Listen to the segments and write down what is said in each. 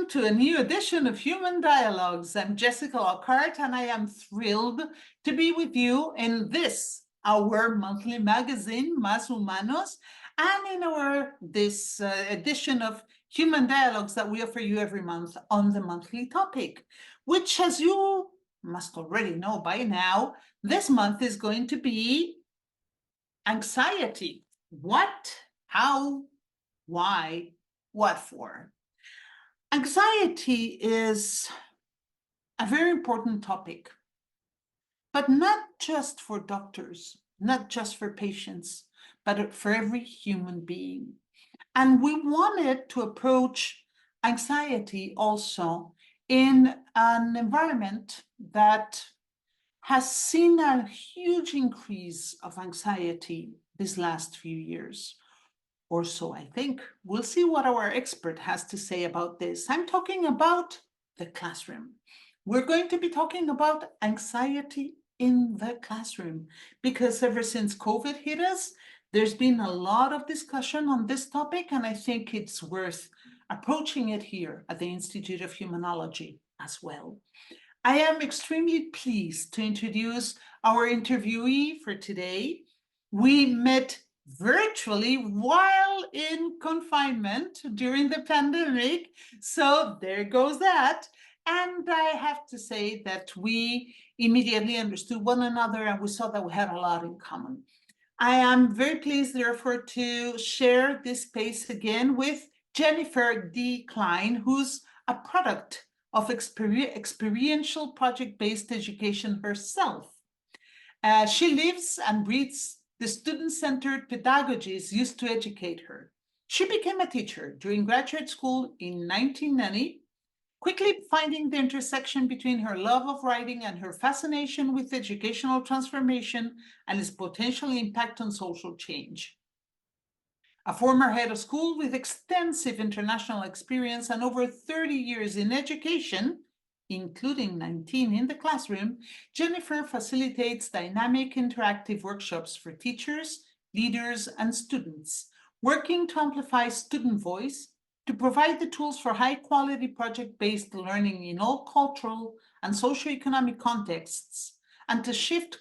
to a new edition of Human Dialogues. I'm Jessica Lockhart, and I am thrilled to be with you in this, our monthly magazine, Más Humanos, and in this edition of Human Dialogues that we offer you every month on the monthly topic, which, as you must already know by now, this month is going to be anxiety. What, how, why, what for? Anxiety is a very important topic, but not just for doctors, not just for patients, but for every human being. And we wanted to approach anxiety also in an environment that has seen a huge increase of anxiety these last few years. Or so I think. We'll see what our expert has to say about this. I'm talking about the classroom. We're going to be talking about anxiety in the classroom because ever since COVID hit us, there's been a lot of discussion on this topic, and I think it's worth approaching it here at the Institute of Humanology as well. I am extremely pleased to introduce our interviewee for today. We met virtually while in confinement during the pandemic. So there goes that. And I have to say that we immediately understood one another and we saw that we had a lot in common. I am very pleased, therefore, to share this space again with Jennifer D. Klein, who's a product of experiential project-based education herself. She lives and breathes the student-centered pedagogies used to educate her. She became a teacher during graduate school in 1990, quickly finding the intersection between her love of writing and her fascination with educational transformation and its potential impact on social change. A former head of school with extensive international experience and over 30 years in education, including 19 in the classroom, Jennifer facilitates dynamic interactive workshops for teachers, leaders, and students, working to amplify student voice, to provide the tools for high-quality project-based learning in all cultural and socioeconomic contexts, and to shift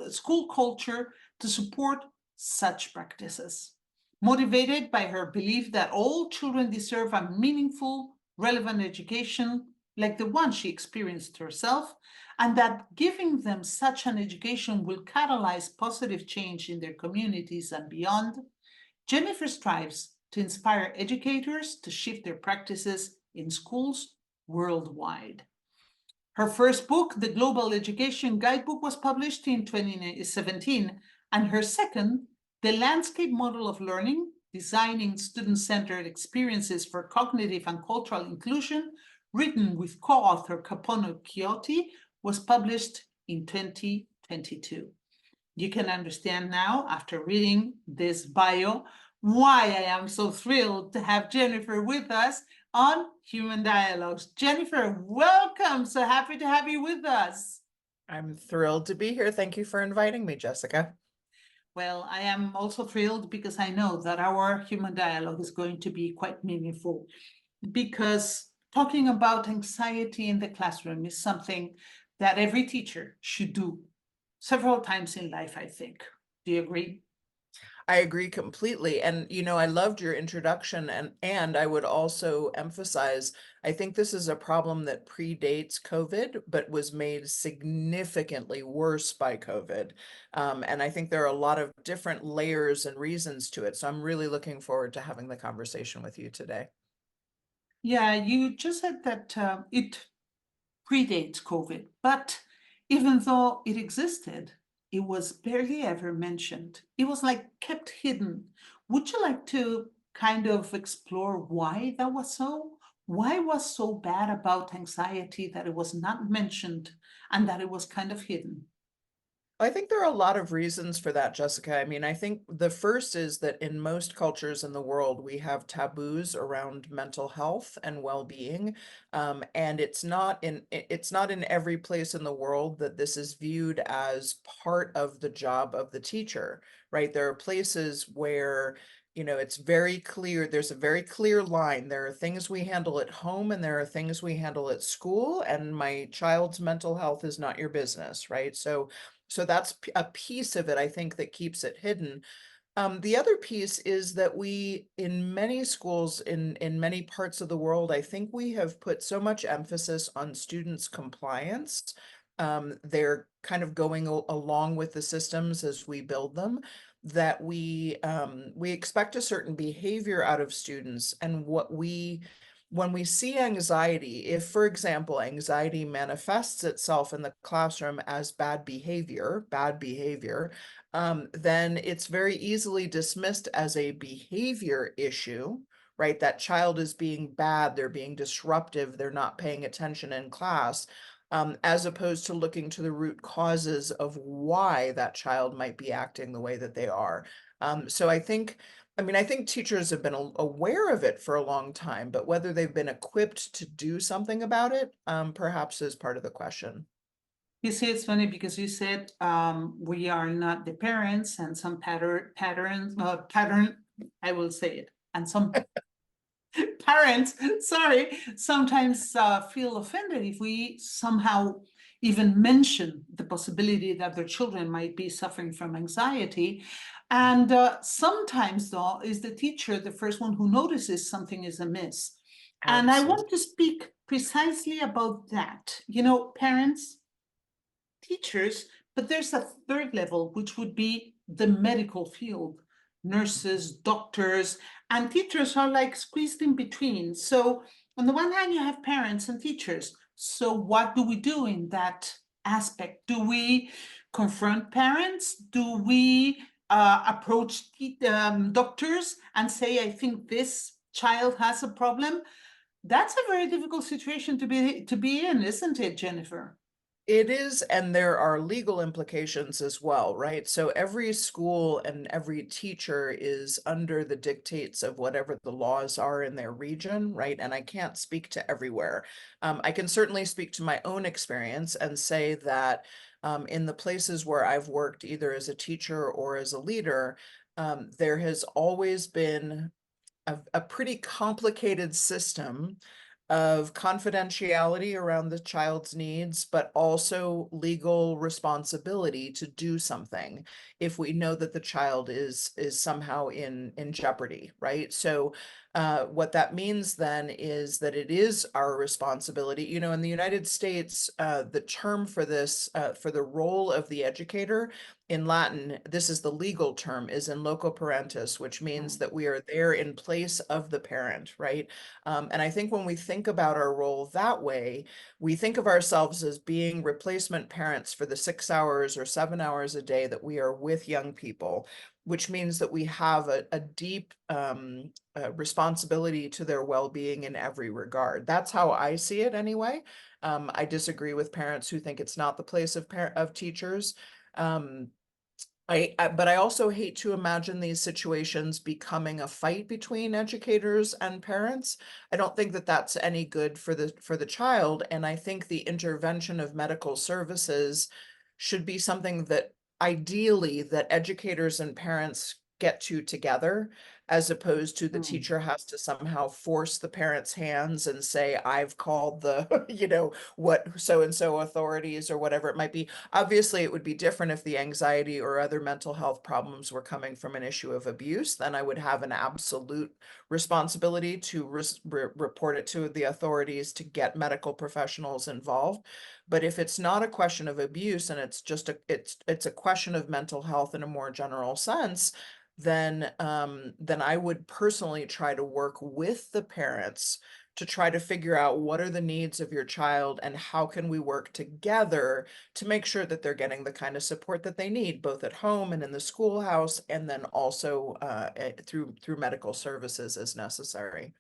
school culture to support such practices. Motivated by her belief that all children deserve a meaningful, relevant education like the one she experienced herself, and that giving them such an education will catalyze positive change in their communities and beyond, Jennifer strives to inspire educators to shift their practices in schools worldwide. Her first book, The Global Education Guidebook, was published in 2017, and her second, The Landscape Model of Learning, Designing Student-Centered Experiences for Cognitive and Cultural Inclusion, written with co-author Kapono Kyoto, was published in 2022. You can understand now, after reading this bio, why I am so thrilled to have Jennifer with us on Human Dialogues. Jennifer, welcome. So happy to have you with us. I'm thrilled to be here. Thank you for inviting me, Jessica. Well, I am also thrilled because I know that our Human Dialogue is going to be quite meaningful, because talking about anxiety in the classroom is something that every teacher should do several times in life, I think. Do you agree? I agree completely. And, I loved your introduction, and I would also emphasize, I think this is a problem that predates COVID, but was made significantly worse by COVID. And I think there are a lot of different layers and reasons to it. So I'm really looking forward to having the conversation with you today. Yeah, you just said that it predates COVID, but even though it existed, it was barely ever mentioned. It was like kept hidden. Would you like to kind of explore why that was so? Why was so bad about anxiety that it was not mentioned and that it was kind of hidden? I think there are a lot of reasons for that, Jessica. I mean, I think the first is that in most cultures in the world, we have taboos around mental health and well-being. And it's not in every place in the world that this is viewed as part of the job of the teacher, right? There are places where You know, it's very clear. There's a very clear line. There are things we handle at home and there are things we handle at school, and my child's mental health is not your business, right? So that's a piece of it, I think, that keeps it hidden. The other piece is that we, in many schools in many parts of the world, I think we have put so much emphasis on students' compliance. They're kind of going along with the systems as we build them, that we expect a certain behavior out of students. And when we see anxiety, if, for example, anxiety manifests itself in the classroom as bad behavior, then it's very easily dismissed as a behavior issue, right? That child is being bad, they're being disruptive, they're not paying attention in class, as opposed to looking to the root causes of why that child might be acting the way that they are. So I think teachers have been aware of it for a long time, but whether they've been equipped to do something about it, perhaps is part of the question. You see, it's funny because you said we are not the parents, and some pattern. I will say it, and some parents, sorry, sometimes feel offended if we somehow even mention the possibility that their children might be suffering from anxiety. And sometimes, though, is the teacher the first one who notices something is amiss. And I Absolutely. want to speak precisely about that. You know, parents, teachers, but there's a third level, which would be the medical field. Nurses, doctors, and teachers are like squeezed in between. So, on the one hand, you have parents and teachers. So, what do we do in that aspect? Do we confront parents? Do we approach doctors and say, I think this child has a problem? That's a very difficult situation to be in, isn't it, Jennifer? It is, and there are legal implications as well, right? So every school and every teacher is under the dictates of whatever the laws are in their region, right? And I can't speak to everywhere. I can certainly speak to my own experience and say that in the places where I've worked, either as a teacher or as a leader, there has always been a pretty complicated system of confidentiality around the child's needs, but also legal responsibility to do something if we know that the child is somehow in jeopardy, right? So what that means then is that it is our responsibility. You know, in the United States, the term for this, for the role of the educator in Latin, this is the legal term, is in loco parentis, which means that we are there in place of the parent, right? And I think when we think about our role that way, we think of ourselves as being replacement parents for the 6 hours or 7 hours a day that we are with young people, which means that we have a deep responsibility to their well-being in every regard. That's how I see it anyway. I disagree with parents who think it's not the place of teachers. Um, but I also hate to imagine these situations becoming a fight between educators and parents. I don't think that that's any good for the child, and I think the intervention of medical services should be something that ideally that educators and parents get to together, as opposed to the Mm. teacher has to somehow force the parents' hands and say, I've called the, you know, what so and so authorities or whatever it might be. Obviously, it would be different if the anxiety or other mental health problems were coming from an issue of abuse. Then I would have an absolute responsibility to report it to the authorities to get medical professionals involved. But if it's not a question of abuse and it's just it's a question of mental health in a more general sense, then I would personally try to work with the parents to try to figure out what are the needs of your child and how can we work together to make sure that they're getting the kind of support that they need, both at home and in the schoolhouse, and then also through medical services as necessary.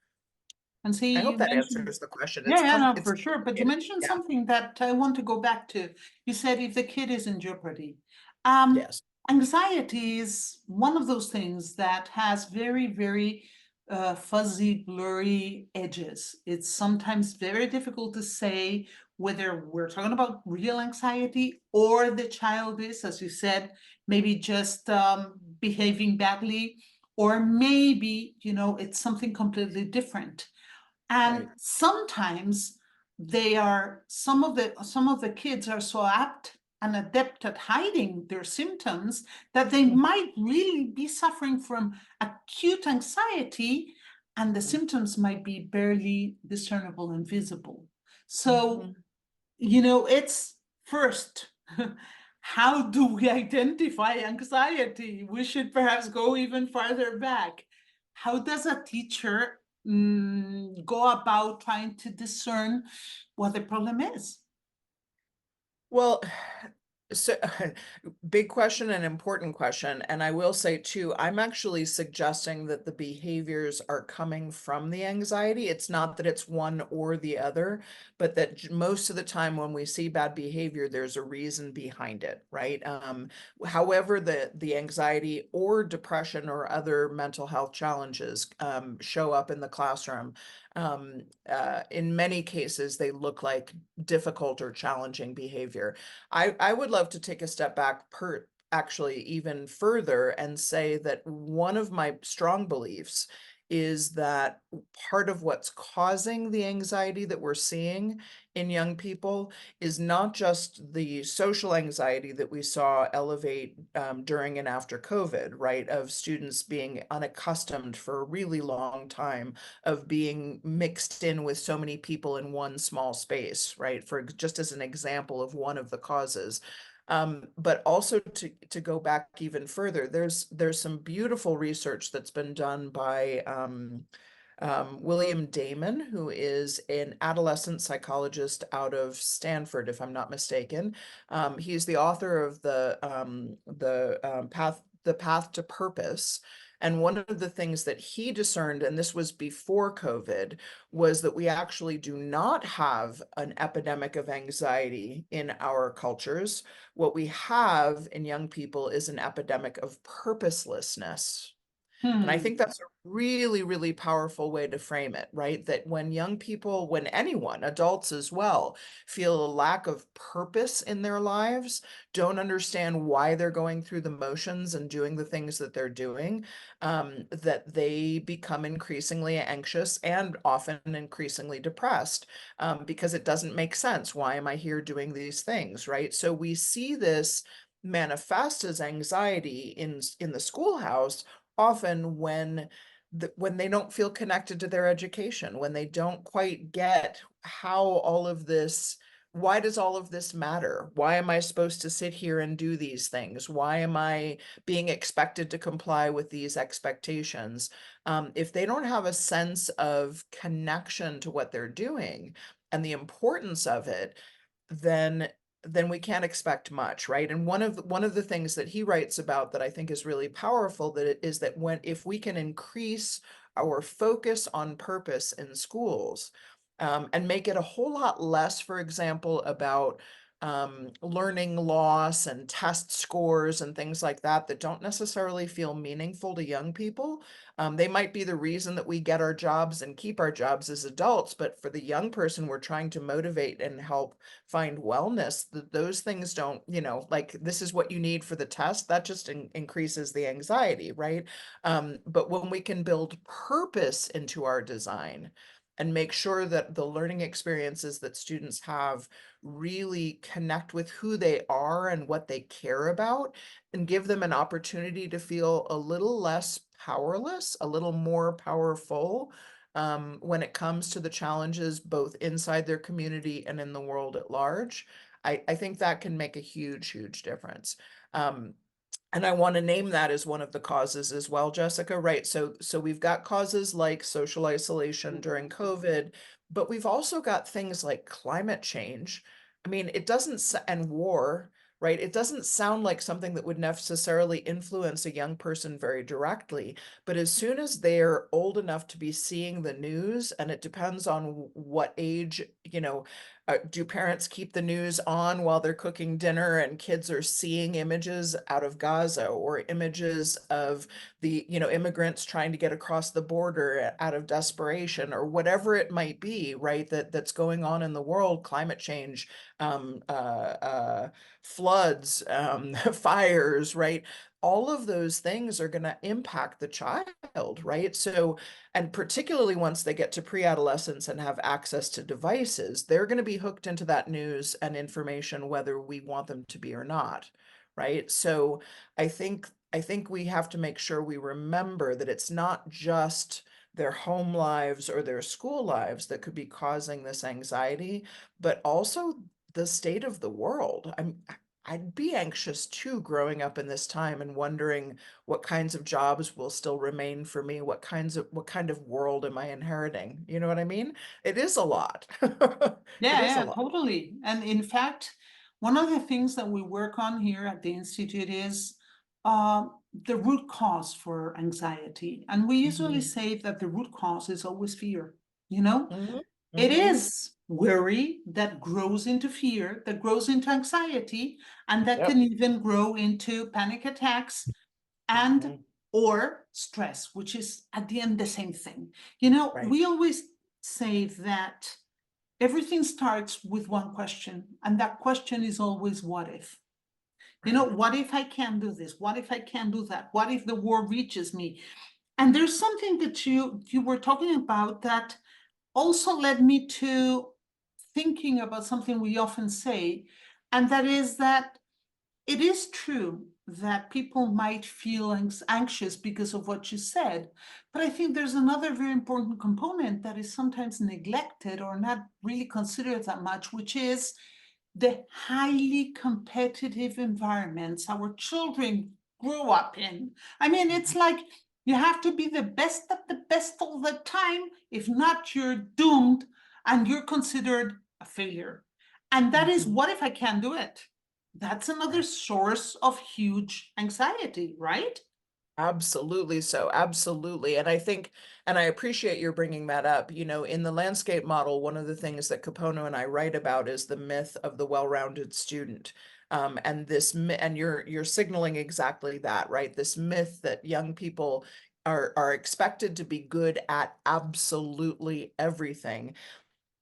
And I see, hope you that mentioned, answers the question. yeah, yeah, no, It's for sure. But you complicated. mentioned Yeah. something that I want to go back to. You said if the kid is in jeopardy. Um, Yes. Anxiety is one of those things that has very, very fuzzy, blurry edges. It's sometimes very difficult to say whether we're talking about real anxiety or the child is, as you said, maybe just behaving badly, or maybe, it's something completely different. And Right. sometimes some of the kids are so apt and adept at hiding their symptoms that they might really be suffering from acute anxiety, and the symptoms might be barely discernible and visible. So, Mhm. it's first, how do we identify anxiety? We should perhaps go even farther back. How does a teacher go about trying to discern what the problem is? Well, so big question and important question. And I will say too, I'm actually suggesting that the behaviors are coming from the anxiety. It's not that it's one or the other, but that most of the time when we see bad behavior, there's a reason behind it, right? However, the anxiety or depression or other mental health challenges show up in the classroom. In many cases, they look like difficult or challenging behavior. I would love to take a step back actually even further and say that one of my strong beliefs is that part of what's causing the anxiety that we're seeing in young people is not just the social anxiety that we saw elevate during and after COVID, right? Of students being unaccustomed for a really long time of being mixed in with so many people in one small space, right? For just as an example of one of the causes. But also to go back even further, there's some beautiful research that's been done by William Damon, who is an adolescent psychologist out of Stanford, if I'm not mistaken. He's the author of the Path to Purpose. And one of the things that he discerned, and this was before COVID, was that we actually do not have an epidemic of anxiety in our cultures. What we have in young people is an epidemic of purposelessness. And I Hmm. think that's a really, really powerful way to frame it, right? That when young people, when anyone, adults as well, feel a lack of purpose in their lives, don't understand why they're going through the motions and doing the things that they're doing, that they become increasingly anxious and often increasingly depressed, because it doesn't make sense. Why am I here doing these things, right? So we see this manifest as anxiety in the schoolhouse often when they don't feel connected to their education, when they don't quite get how all of this, why does all of this matter? Why am I supposed to sit here and do these things? Why am I being expected to comply with these expectations? If they don't have a sense of connection to what they're doing and the importance of it, then we can't expect much, right? And one of the things that he writes about that I think is really powerful that it is that if we can increase our focus on purpose in schools, and make it a whole lot less, for example, about learning loss and test scores and things like that don't necessarily feel meaningful to young people. They might be the reason that we get our jobs and keep our jobs as adults, but for the young person we're trying to motivate and help find wellness, those things don't, like this is what you need for the test, that just increases the anxiety, right? But when we can build purpose into our design and make sure that the learning experiences that students have really connect with who they are and what they care about, and give them an opportunity to feel a little less powerless, a little more powerful, when it comes to the challenges both inside their community and in the world at large. I think that can make a huge, huge difference. Um, and I want to name that as one of the causes as well, Jessica, right? So we've got causes like social isolation during COVID, but we've also got things like climate change. I mean, and war, right? It doesn't sound like something that would necessarily influence a young person very directly, but as soon as they're old enough to be seeing the news, and it depends on what age, do parents keep the news on while they're cooking dinner and kids are seeing images out of Gaza or images of the, immigrants trying to get across the border out of desperation or whatever it might be, right? That's going on in the world, climate change, floods, fires, right? all of those things are going to impact the child, right? So, and particularly once they get to pre-adolescence and have access to devices, they're going to be hooked into that news and information whether we want them to be or not, right? So I think we have to make sure we remember that it's not just their home lives or their school lives that could be causing this anxiety, but also the state of the world. I'd be anxious too growing up in this time and wondering what kinds of jobs will still remain for me, what kind of world am I inheriting? You know what I mean? It is a lot. It Yeah, is a yeah, lot. totally. And in fact, one of the things that we work on here at the Institute is the root cause for anxiety. And we usually Mhm. say that the root cause is always fear. You know, Mhm. it Mhm. is worry that grows into fear, that grows into anxiety, and that can Yep. even grow into panic attacks and Mhm. or stress, which is at the end the same thing. You know, Right. we always say that everything starts with one question, and that question is always what if? You know, Right. what if I can't do this? What if I can't do that? What if the war reaches me? And there's something that you were talking about that also led me to thinking about something we often say, and that is that it is true that people might feel anxious because of what you said, but I think there's another very important component that is sometimes neglected or not really considered that much, which is the highly competitive environments our children grow up in. I mean, it's Mhm. like you have to be the best at the best all the time. If not, you're doomed and you're considered a failure. And that is, Mhm. what if I can't do it? That's another Right. source of huge anxiety, right? Absolutely so. Absolutely. And I think, and I appreciate your bringing that up. In the landscape model, one of the things that Capono and I write about is the myth of the well-rounded student. And and you're signaling exactly that, right? This myth that young people are expected to be good at absolutely everything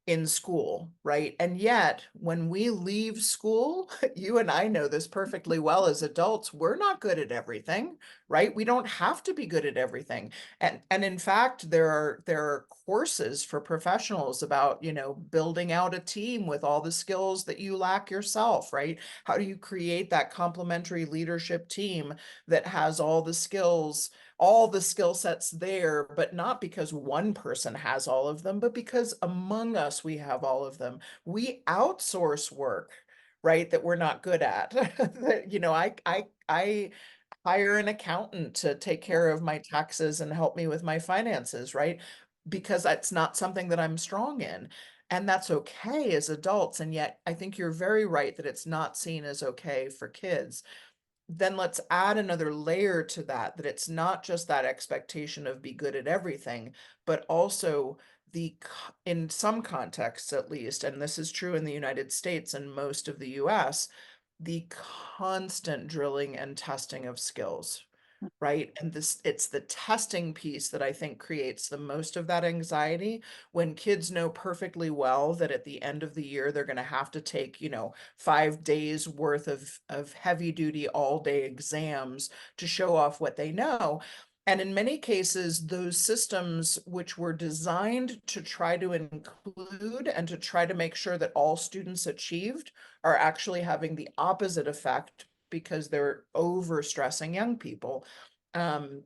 in school, right? And yet, when we leave school, you and I know this perfectly well as adults, we're not good at everything, right? We don't have to be good at everything. And in fact, there are courses for professionals about, building out a team with all the skills that you lack yourself, right? How do you create that complementary leadership team that has all the skill sets there, but not because one person has all of them, but because among us we have all of them. We outsource work, right, that we're not good at. I hire an accountant to take Yeah. care of my taxes and help me with my finances, right? Because that's not something that I'm strong in. And that's okay as adults. And yet I think you're very right that it's not seen as okay for kids. Then let's add another layer to that, that it's not just that expectation of be good at everything, but also in some contexts at least, and this is true in the United States and most of the US, the constant drilling and testing of skills, right? And it's the testing piece that I think creates the most of that anxiety when kids know perfectly well that at the end of the year they're going to have to take, 5 days worth of heavy duty all day exams to show off what they know. And in many cases, those systems, which were designed to try to include and to try to make sure that all students achieved, are actually having the opposite effect because they're over stressing young people. um,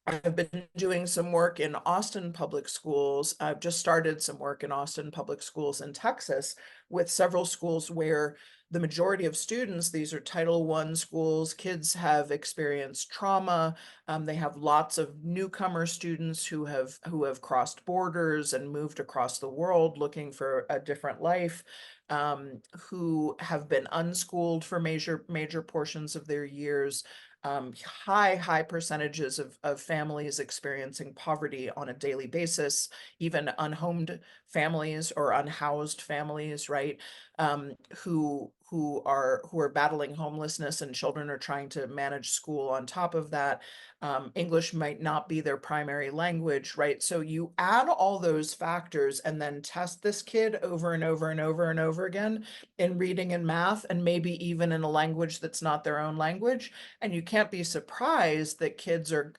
I've been doing some work in Austin public schools. I've just started some work in Austin public schools in Texas with several schools where the majority of students, these are Title I schools, kids have experienced trauma. They have lots of newcomer students who have crossed borders and moved across the world looking for a different life, who have been unschooled for major portions of their years. High percentages of families experiencing poverty on a daily basis, even unhomed families or unhoused families, right? Who who are battling homelessness, and children are trying to manage school on top of that. English might not be their primary language, right? So you add all those factors and then test this kid over and over and over and over again in reading and math, and maybe even in a language that's not their own language. And you can't be surprised that kids are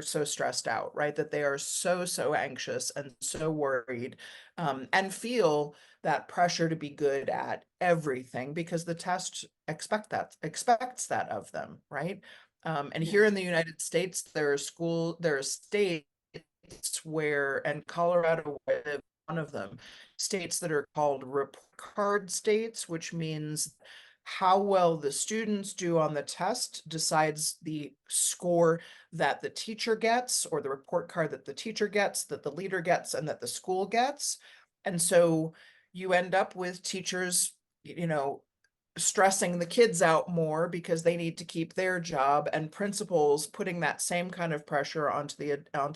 so stressed out, right? That they are so anxious and so worried, and feel that pressure to be good at everything because the test expects that of them, right? And here in Yes. the United States, there are states where, and Colorado is one of them, states that are called report card states, which means how well the students do on the test decides the score that the teacher gets, or the report card that the teacher gets, that the leader gets, and that the school gets. And so you end up with teachers, stressing the kids out more because they need to keep their job, and principals putting that same kind of pressure onto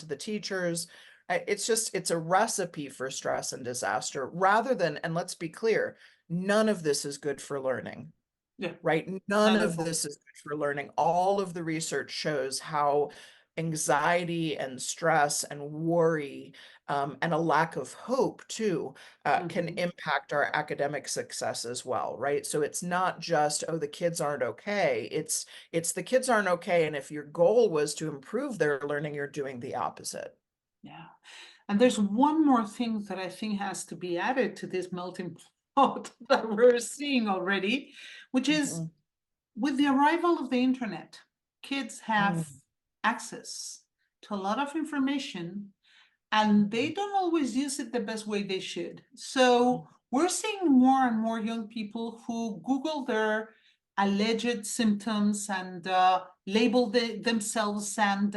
the teachers. It's a recipe for stress and disaster, rather than, and let's be clear, none of this is good for learning, Yeah. right? None Not at of all. this is good for learning. All of the research shows how anxiety and stress and worry, and a lack of hope too, can Mhm. impact our academic success as well, right? So it's not just, oh, the kids aren't okay. It's the kids aren't okay, and if your goal was to improve their learning, you're doing the opposite. Yeah. And there's one more thing that I think has to be added to this melting pot that we're seeing already, which is Mhm. with the arrival of the internet, kids have Mm, access to a lot of information and they mhm, don't always use it the best way they should. So we're seeing more and more young people who Google their alleged symptoms and label themselves and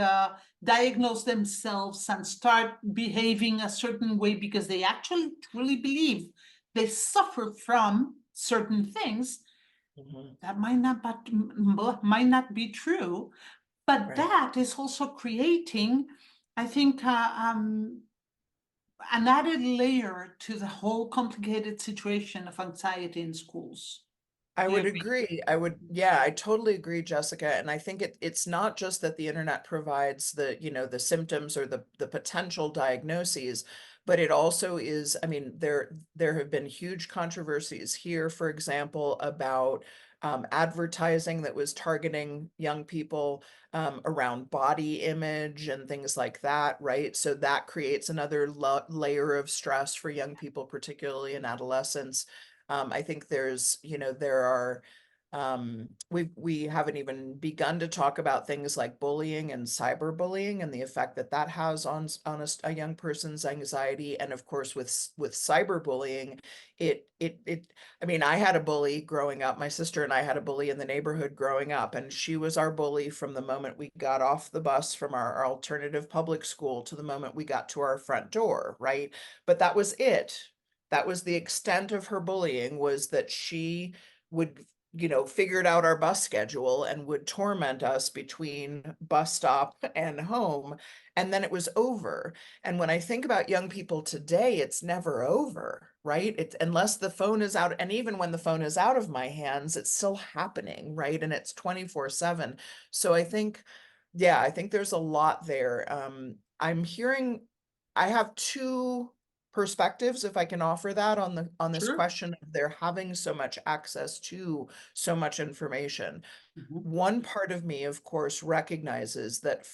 diagnose themselves and start behaving a certain way because they actually truly believe they suffer from certain things mhm. that might not be true, but Right. that is also creating, I think, an added layer to the whole complicated situation of anxiety in schools. I Do you would agree? agree. Yeah, I totally agree, Jessica. And I think it's not just that the internet provides the symptoms or the potential diagnoses, but it also is, I mean, there have been huge controversies here, for example, about advertising that was targeting young people, around body image and things like that, right? So that creates another layer of stress for young people, particularly in adolescence. I think there are, we haven't even begun to talk about things like bullying and cyberbullying and the effect that that has on a young person's anxiety. And of course, with cyberbullying, it, I mean, I had a bully growing up. My sister and I had a bully in the neighborhood growing up, and she was our bully from the moment we got off the bus from our alternative public school to the moment we got to our front door, right? But that was it. That was the extent of her bullying, was that she would, figured out our bus schedule and would torment us between bus stop and home, and then it was over. And when I think about young people today, it's never over, right? It's, unless the phone is out, and even when the phone is out of my hands, it's still happening, right? And it's 24/7. So I think, yeah, I think there's a lot there. I have two perspectives, if I can offer that, on this Sure. question of there having so much access to so much information. Mhm. One part of me, of course, recognizes that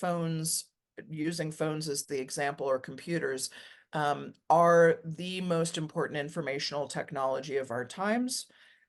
using phones as the example, or computers, are the most important informational technology of our times,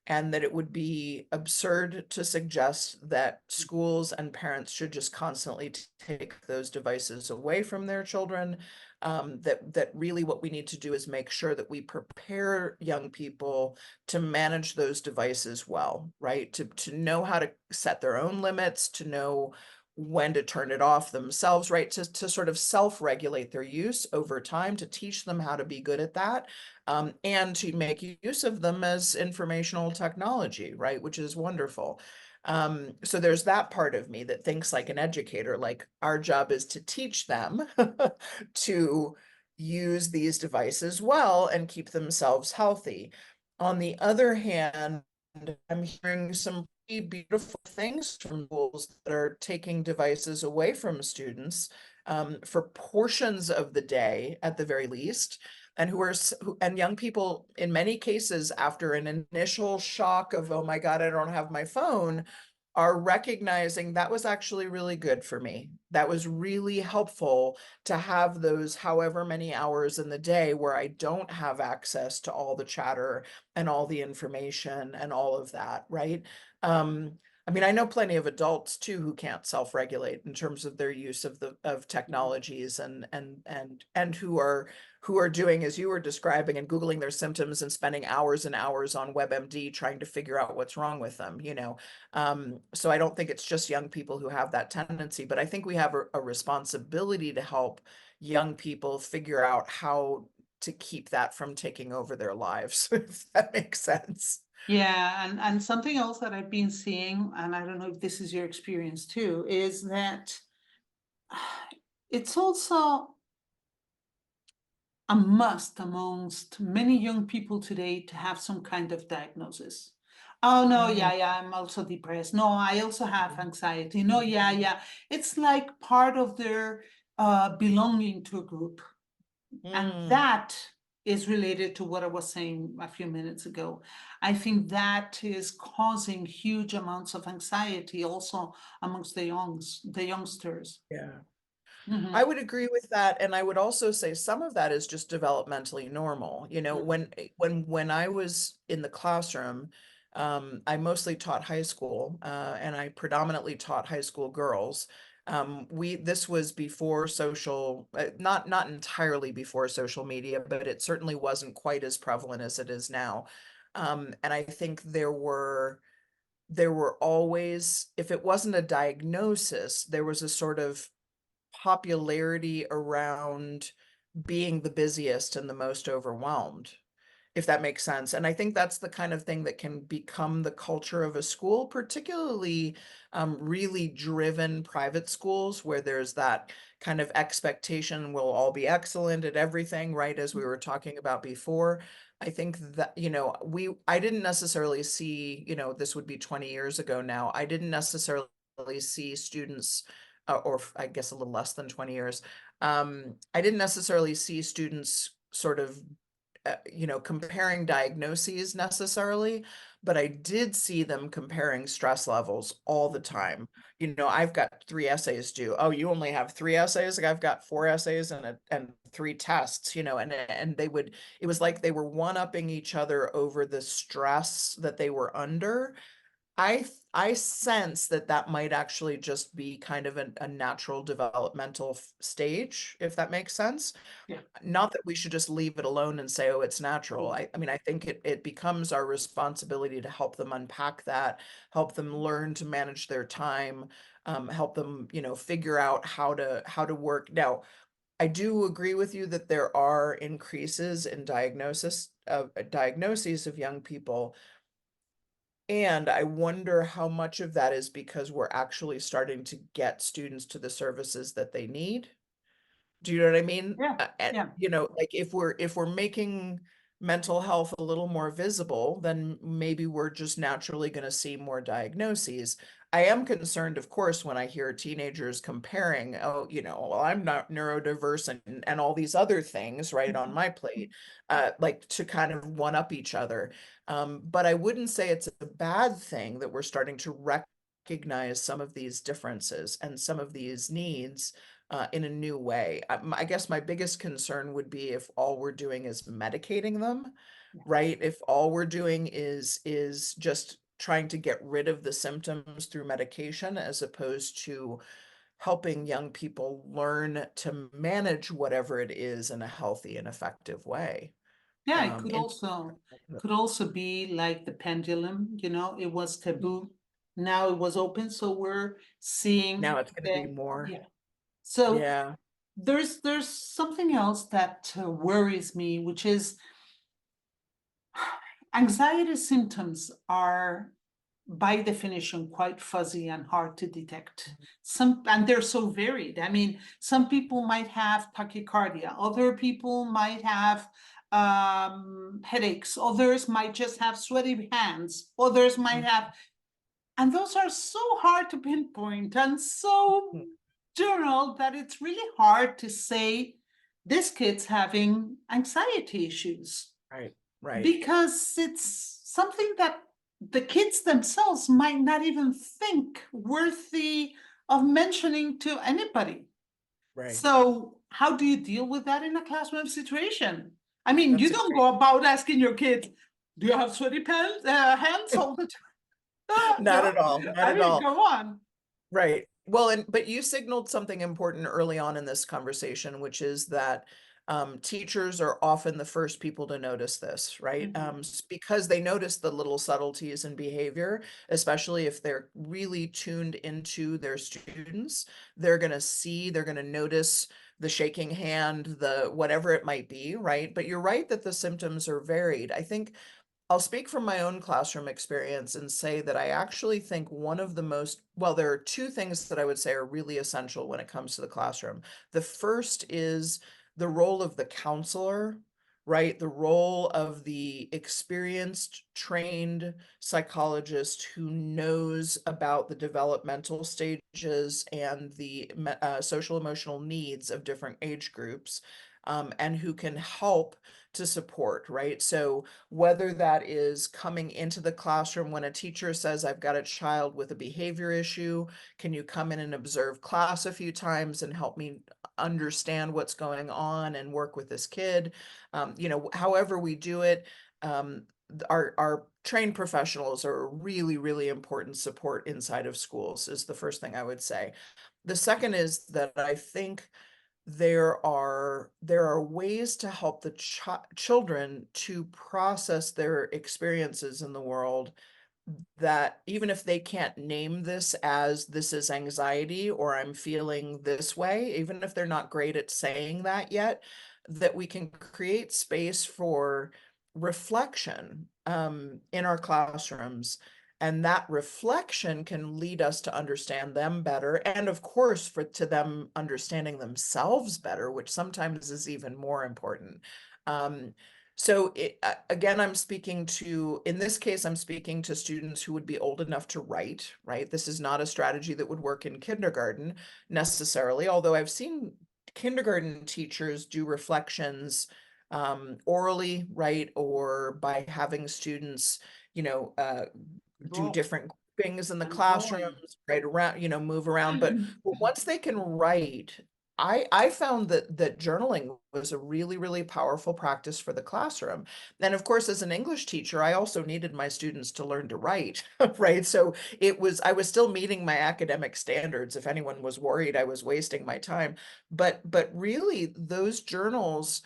and that it would be absurd to suggest that schools and parents should just constantly take those devices away from their children. That really what we need to do is make sure that we prepare young people to manage those devices well, right? To know how to set their own limits, to know when to turn it off themselves, right? To sort of self-regulate their use over time, to teach them how to be good at that, and to make use of them as informational technology, right? Which is wonderful. So there's that part of me that thinks like an educator, like our job is to teach them to use these devices well and keep themselves healthy. On the other hand, I'm hearing some pretty beautiful things from schools that are taking devices away from students for portions of the day at the very least, and and young people in many cases after an initial shock of, oh my God, I don't have my phone, are recognizing that was actually really good for me. That was really helpful to have those however many hours in the day where I don't have access to all the chatter and all the information and all of that, right? I mean, I know plenty of adults too who can't self-regulate in terms of their use of technologies and who are doing as you were describing and Googling their symptoms and spending hours and hours on WebMD trying to figure out what's wrong with them, you know. So I don't think it's just young people who have that tendency, but I think we have a responsibility to help young people figure out how to keep that from taking over their lives, if that makes sense. Yeah, and something else that I've been seeing, and I don't know if this is your experience too, is that it's also a must amongst many young people today to have some kind of diagnosis. Oh no, Mm, yeah, I'm also depressed. No, I also have anxiety. No, yeah. It's like part of their belonging to a group. And mm, that is related to what I was saying a few minutes ago. I think that is causing huge amounts of anxiety also amongst the youngsters. yeah. I Mhm, would agree with that, and I would also say some of that is just developmentally normal. You know, mhm, when I was in the classroom, I mostly taught high school, and I predominantly taught high school girls. This was before not entirely before social media, but it certainly wasn't quite as prevalent as it is now. And I think there were always, if it wasn't a diagnosis, there was a sort of popularity around being the busiest and the most overwhelmed, if that makes sense. And I think that's the kind of thing that can become the culture of a school, particularly really driven private schools where there's that kind of expectation we'll all be excellent at everything, right? As we were talking about before. I think that, you know, I didn't necessarily see, you know, this would be 20 years ago now. I didn't necessarily see students, or I guess a little less than 20 years. I didn't necessarily see students sort of you know, comparing diagnoses necessarily, but I did see them comparing stress levels all the time. You know, I've got 3 essays due. Oh, you only have 3 essays? Like I've got 4 essays and 3 tests, you know, and it was like they were one-upping each other over the stress that they were under. I sense that that might actually just be kind of a natural developmental stage, if that makes sense. yeah. Not that we should just leave it alone and say, oh, it's natural. Oh, I mean, I think it becomes our responsibility to help them unpack that, help them learn to manage their time, help them, you know, figure out how to work. Now, I do agree with you that there are increases in diagnoses of young people. And I wonder how much of that is because we're actually starting to get students to the services that they need. Do you know what I mean? yeah, yeah. You know, like if we're making mental health a little more visible, then maybe we're just naturally going to see more diagnoses. I am concerned, of course, when I hear teenagers comparing, oh, you know, well, I'm not neurodiverse and all these other things right on my plate, like to kind of one up each other. But I wouldn't say it's a bad thing that we're starting to recognize some of these differences and some of these needs in a new way. I guess my biggest concern would be if all we're doing is medicating them, right? If all we're doing is just trying to get rid of the symptoms through medication as opposed to helping young people learn to manage whatever it is in a healthy and effective way. Yeah, it Um, in could also be like the pendulum, you know, it was taboo. Now it was open, so we're Now seeing it's going to be that, more. yeah. So Yeah. there's something else that worries me, which is anxiety symptoms are by definition quite fuzzy and hard to detect. And they're so varied. I mean, some people might have tachycardia, other people might have headaches, others might just have sweaty hands, others might have, and those are so hard to pinpoint and so Mhm. general that it's really hard to say this kid's having anxiety issues Right, right, because it's something that the kids themselves might not even think worthy of mentioning to anybody. right. So, how do you deal with that in a classroom situation? I mean, you That's a don't great, go about asking your kids, do you have sweaty pants, hands all the time? not No, at all, not I at mean, all. go on. Right. Well, but you signaled something important early on in this conversation, which is that teachers are often the first people to notice this, right? Mhm. Because they notice the little subtleties in behavior, especially if they're really tuned into their students. They're going to notice the shaking hand, the whatever it might be, right? But you're right that the symptoms are varied. I think I'll speak from my own classroom experience and say that I actually think one of the well, there are two things that I would say are really essential when it comes to the classroom. The first is the role of the counselor, right? The role of the experienced, trained psychologist who knows about the developmental stages and the social emotional needs of different age groups, and who can help to support, right? So, whether that is coming into the classroom when a teacher says, I've got a child with a behavior issue, can you come in and observe class a few times and help me understand what's going on and work with this kid? However we do it, our trained professionals are a really, really important support inside of schools, is the first thing I would say. The second is that I think there are ways to help the children to process their experiences in the world, that even if they can't name this as this is anxiety or I'm feeling this way, even if they're not great at saying that yet, that we can create space for reflection in our classrooms. And that reflection can lead us to understand them better. And of course, to them understanding themselves better, which sometimes is even more important. Um, again, in this case, I'm speaking to students who would be old enough to write, right? This is not a strategy that would work in kindergarten necessarily, although I've seen kindergarten teachers do reflections orally, right? Or by having students, you know, uh, do Draw different things in the and drawing. classrooms, right around, move around. But once they can write, I found that journaling was a really, really powerful practice for the classroom. And of course, as an English teacher, I also needed my students to learn to write, right? So I was still meeting my academic standards. If anyone was worried I was wasting my time. But really, those journals,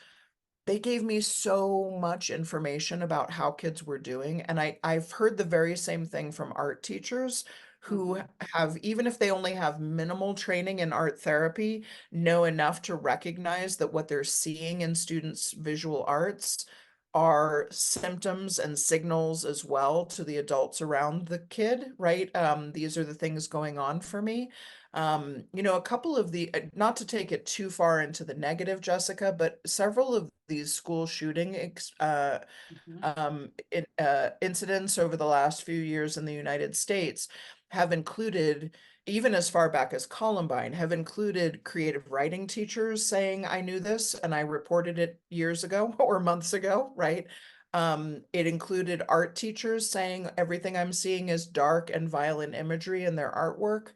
they gave me so much information about how kids were doing. And I've heard the very same thing from art teachers who Mhm. have, even if they only have minimal training in art therapy, know enough to recognize that what they're seeing in students' visual arts are symptoms and signals as well to the adults around the kid, right? These are the things going on for me. A couple of not to take it too far into the negative, Jessica, but several of these school shooting Mhm. incidents over the last few years in the United States have included, even as far back as Columbine, have included creative writing teachers saying, I knew this and I reported it years ago or months ago, right? It included art teachers saying everything I'm seeing is dark and violent imagery in their artwork.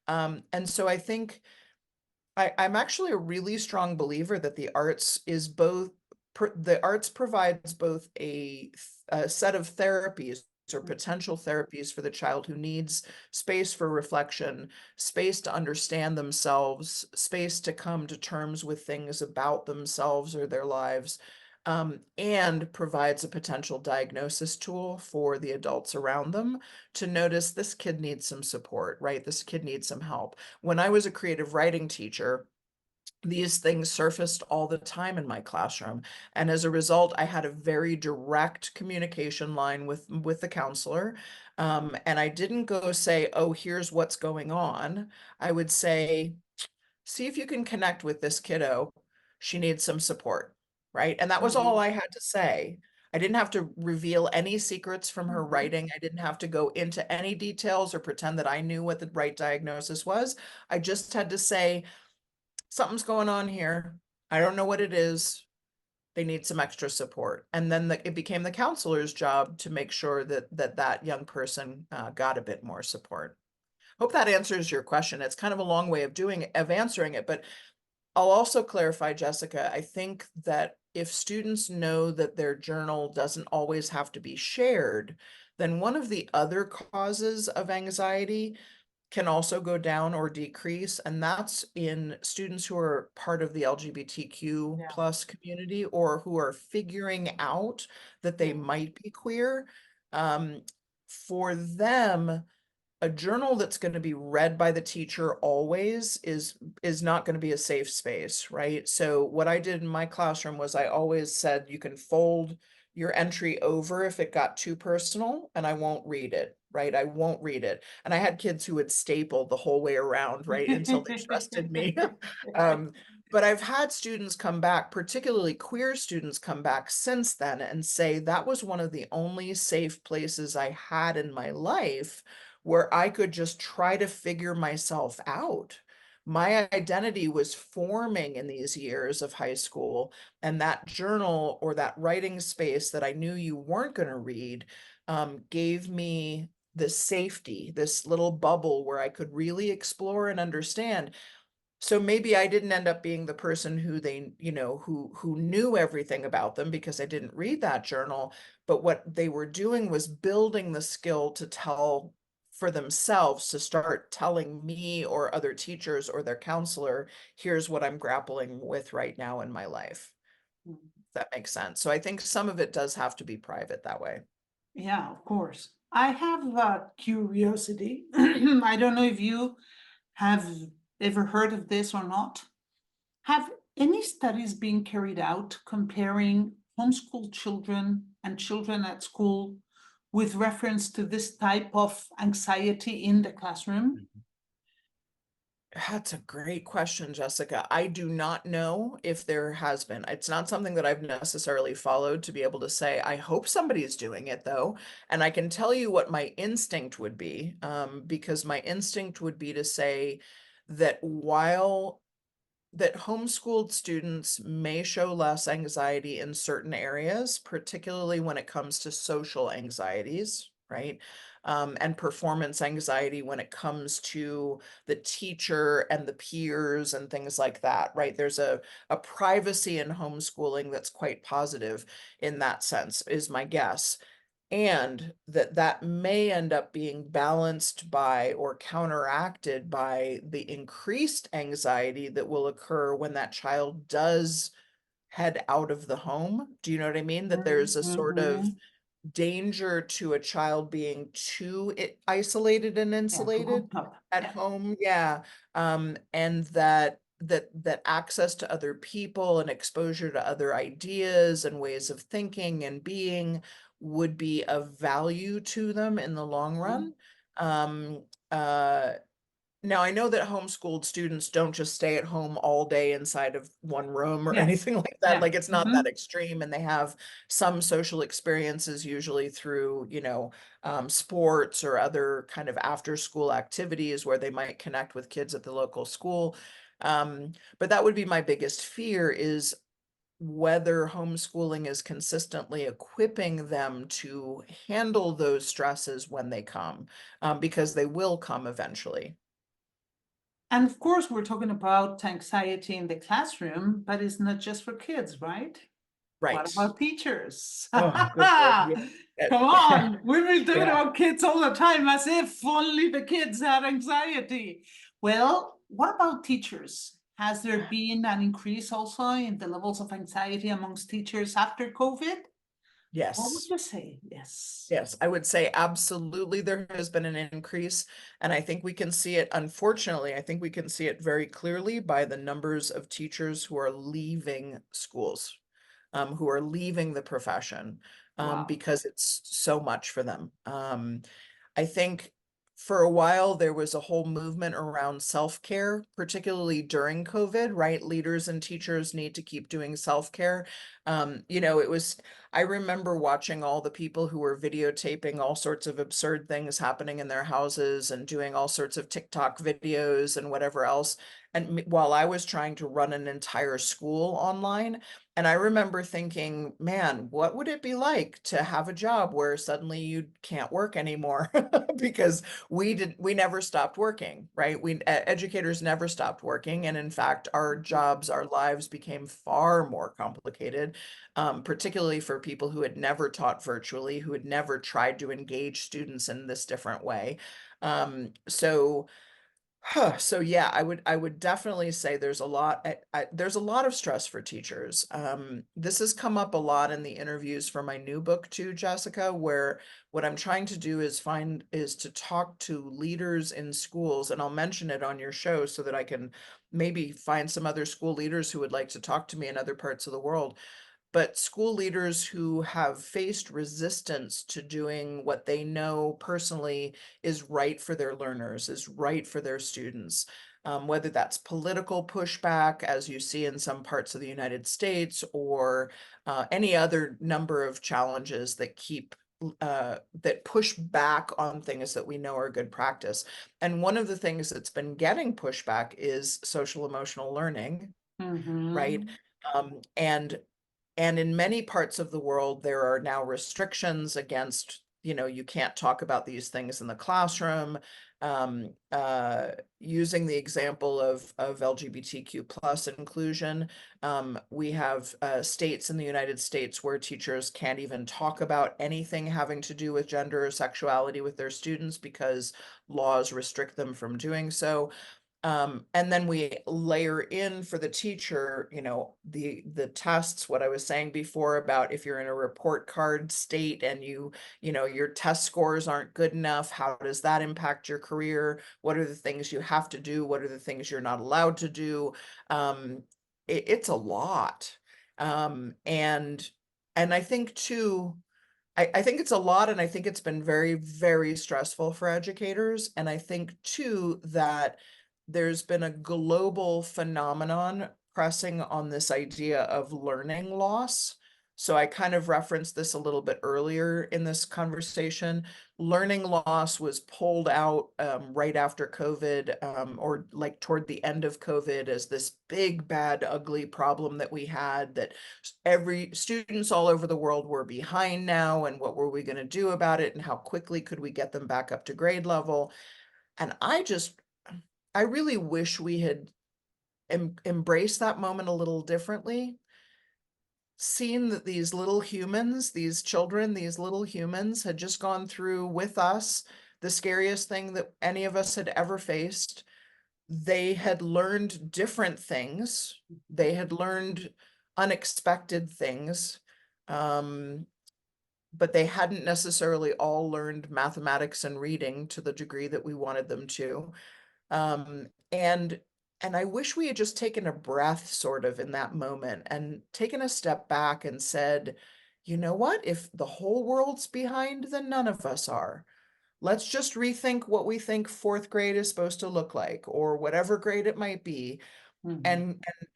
And so I think I'm actually a really strong believer that the arts provides both a set of therapies or potential therapies for the child who needs space for reflection, space to understand themselves, space to come to terms with things about themselves or their lives, and provides a potential diagnosis tool for the adults around them to notice this kid needs some support, right? This kid needs some help. When I was a creative writing teacher, these things surfaced all the time in my classroom. And as a result, I had a very direct communication line with the counselor. And I didn't go say, oh, here's what's going on. I would say, see if you can connect with this kiddo. She needs some support. right? And that was all Mhm. I had to say. I didn't have to reveal any secrets from her Mhm. writing. I didn't have to go into any details or pretend that I knew what the right diagnosis was. I just had to say, something's going on here. I don't know what it is. They need some extra support. And then it became the counselor's job to make sure that young person got a bit more support. Hope that answers your question. It's kind of a long way of answering it, but I'll also clarify, Jessica, I think that if students know that their journal doesn't always have to be shared, then one of the other causes of anxiety can also go down or decrease, and that's in students who are part of the LGBTQ Yeah. plus community or who are figuring out that they Yeah. might be queer. Um, for them, a journal that's going to be read by the teacher always is not going to be a safe space, right? So what I did in my classroom was I always said you can fold your entry over if it got too personal and I won't read it, right? I won't read it. And I had kids who would staple the whole way around, right? Until they trusted me. um, but I've had students come back, particularly queer students come back since then and say that was one of the only safe places I had in my life where I could just try to figure myself out. My identity was forming in these years of high school, and that journal or that writing space that I knew you weren't going to read gave me this safety, this little bubble where I could really explore and understand. So maybe I didn't end up being the person who they, who knew everything about them because I didn't read that journal, but what they were doing was building the skill to tell for themselves, to start telling me or other teachers or their counselor, here's what I'm grappling with right now in my life. If that makes sense. So I think some of it does have to be private that way. Yeah, of course. I have a curiosity. I don't know if you have ever heard of this or not. Have any studies been carried out comparing homeschool children and children at school with reference to this type of anxiety in the classroom? That's a great question, Jessica. I do not know if there has been. It's not something that I've necessarily followed to be able to say. I hope somebody's doing it though. And I can tell you what my instinct would be, because my instinct would be to say that while that homeschooled students may show less anxiety in certain areas, particularly when it comes to social anxieties, right? And performance anxiety when it comes to the teacher and the peers and things like that, right? There's a privacy in homeschooling that's quite positive in that sense, is my guess, and that may end up being balanced by or counteracted by the increased anxiety that will occur when that child does head out of the home. Do you know what I mean? That there's a sort of Mhm. danger to a child being too isolated and Yeah, too insulated hooked up. at Yeah. home. Yeah. And that access to other people and exposure to other ideas and ways of thinking and being would be of value to them in the long Mhm. run. Um, uh, Now, I know that homeschooled students don't just stay at home all day inside of one room or Yes. anything like that. Yeah. Like it's not that Mhm. extreme, and they have some social experiences usually through, sports or other kind of after school activities where they might connect with kids at the local school. But that would be my biggest fear is whether homeschooling is consistently equipping them to handle those stresses when they come, because they will come eventually. And of course, we're talking about anxiety in the classroom, but it's not just for kids, right? What Right. about teachers? Oh, Come good Lord. Yeah. on, we've been talking Yeah. about kids all the time as if only the kids had anxiety. Well, what about teachers? Has there been an increase also in the levels of anxiety amongst teachers after COVID? What would Yes. you say? Yes. Yes, I would say absolutely there has been an increase. And I think we can see it, unfortunately, I think we can see it very clearly by the numbers of teachers who are leaving schools, who are leaving the profession, Wow. because it's so much for them. I think for a while, there was a whole movement around self-care, particularly during COVID, right? Leaders and teachers need to keep doing self-care. I remember watching all the people who were videotaping all sorts of absurd things happening in their houses and doing all sorts of TikTok videos and whatever else. And while I was trying to run an entire school online, and I remember thinking, man, what would it be like to have a job where suddenly you can't work anymore? Because we never stopped working, right? Educators never stopped working. And in fact, our jobs, our lives became far more complicated, particularly for people who had never taught virtually, who had never tried to engage students in this different way. So yeah, I would definitely say there's a lot there's a lot of stress for teachers. This has come up a lot in the interviews for my new book too, Jessica, where what I'm trying to do is to talk to leaders in schools, and I'll mention it on your show so that I can maybe find some other school leaders who would like to talk to me in other parts of the world, but school leaders who have faced resistance to doing what they know personally is right for their learners, is right for their students. Whether that's political pushback, as you see in some parts of the United States, or any other number of challenges that that push back on things that we know are good practice. And one of the things that's been getting pushback is social emotional learning, right? Mm-hmm. And in many parts of the world, there are now restrictions against, you can't talk about these things in the classroom. Using the example of LGBTQ plus inclusion, we have states in the United States where teachers can't even talk about anything having to do with gender or sexuality with their students because laws restrict them from doing so. And then we layer in for the teacher, the tests, what I was saying before about if you're in a report card state and your test scores aren't good enough, how does that impact your career? What are the things you have to do? What are the things you're not allowed to do? It's a lot. And I think too, I think it's a lot, and I think it's been very, very stressful for educators. And I think too that there's been a global phenomenon pressing on this idea of learning loss. So I kind of referenced this a little bit earlier in this conversation. Learning loss was pulled out right after COVID, or like toward the end of COVID, as this big, bad, ugly problem that we had, that every students all over the world were behind now, and what were we going to do about it, and how quickly could we get them back up to grade level. And I really wish we had embraced that moment a little differently, seen that these little humans, these children, these little humans had just gone through with us the scariest thing that any of us had ever faced. They had learned different things. They had learned unexpected things. Um, but they hadn't necessarily all learned mathematics and reading to the degree that we wanted them to. Um, and and I wish we had just taken a breath sort of in that moment and taken a step back and said, you know what? If the whole world's behind, then none of us are. Let's just rethink what we think fourth grade is supposed to look like, or whatever grade it might be, Mm-hmm.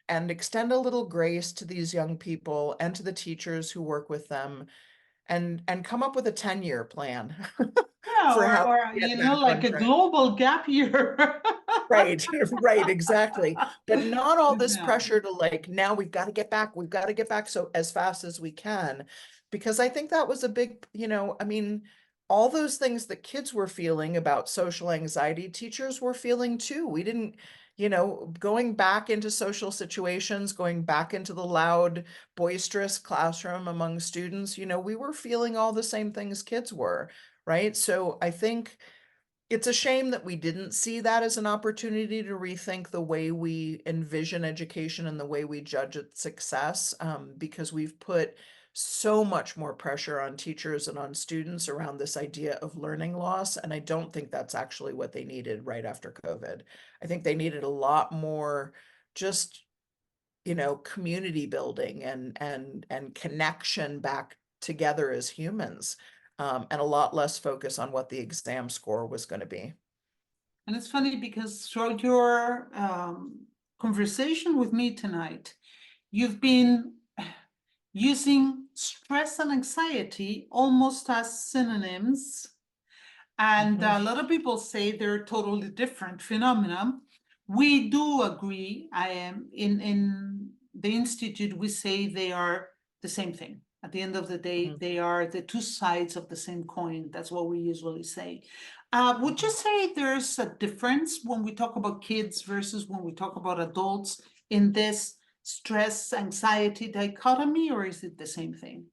and extend a little grace to these young people and to the teachers who work with them, and come up with a 10-year plan Yeah, for how to or get back like on a track. global gap year. Right, right, exactly. But not all this Yeah. pressure to like, now we've got to get back, we've got to get back so as fast as we can. Because I think that was a big, I mean, all those things that kids were feeling about social anxiety, teachers were feeling too. We didn't, going back into social situations, going back into the loud, boisterous classroom among students, we were feeling all the same things kids were, right? So I think it's a shame that we didn't see that as an opportunity to rethink the way we envision education and the way we judge its success, because we've put so much more pressure on teachers and on students around this idea of learning loss. And I don't think that's actually what they needed right after COVID. I think they needed a lot more just, community building and connection back together as humans. and a lot less focus on what the exam score was going to be. And it's funny because throughout your conversation with me tonight, you've been using stress and anxiety almost as synonyms. And Mhm. a lot of people say they're totally different phenomena. We do agree. I am in the institute. We say they are the same thing. At the end of the day, Mhm. they are the two sides of the same coin. That's what we usually say. Would you Mhm. say there's a difference when we talk about kids versus when we talk about adults in this stress anxiety dichotomy, or is it the same thing?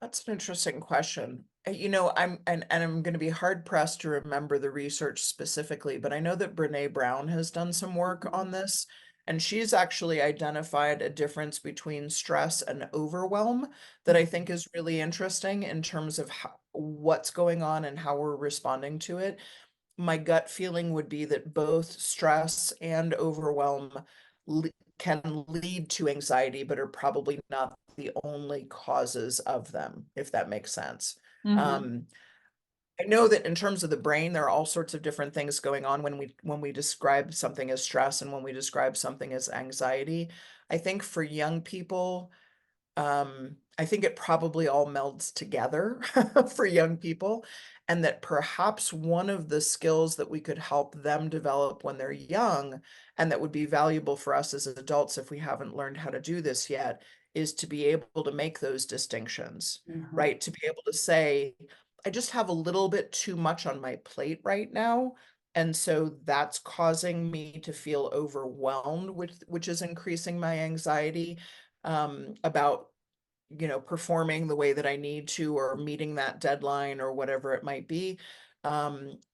That's an interesting question. And I'm going to be hard pressed to remember the research specifically, but I know that Brene Brown has done some work Mhm. on this, and she's actually identified a difference between stress and overwhelm that I think is really interesting in terms of what's going on and how we're responding to it. My gut feeling would be that both stress and overwhelm le- can lead to anxiety, but are probably not the only causes of them, if that makes sense. Mhm. Um, I know that in terms of the brain, there are all sorts of different things going on when we describe something as stress and when we describe something as anxiety. I think for young people, I think it probably all melds together for young people, and that perhaps one of the skills that we could help them develop when they're young, and that would be valuable for us as adults if we haven't learned how to do this yet, is to be able to make those distinctions, Mhm. right? To be able to say, I just have a little bit too much on my plate right now. And so that's causing me to feel overwhelmed, which is increasing my anxiety about performing the way that I need to or meeting that deadline or whatever it might be.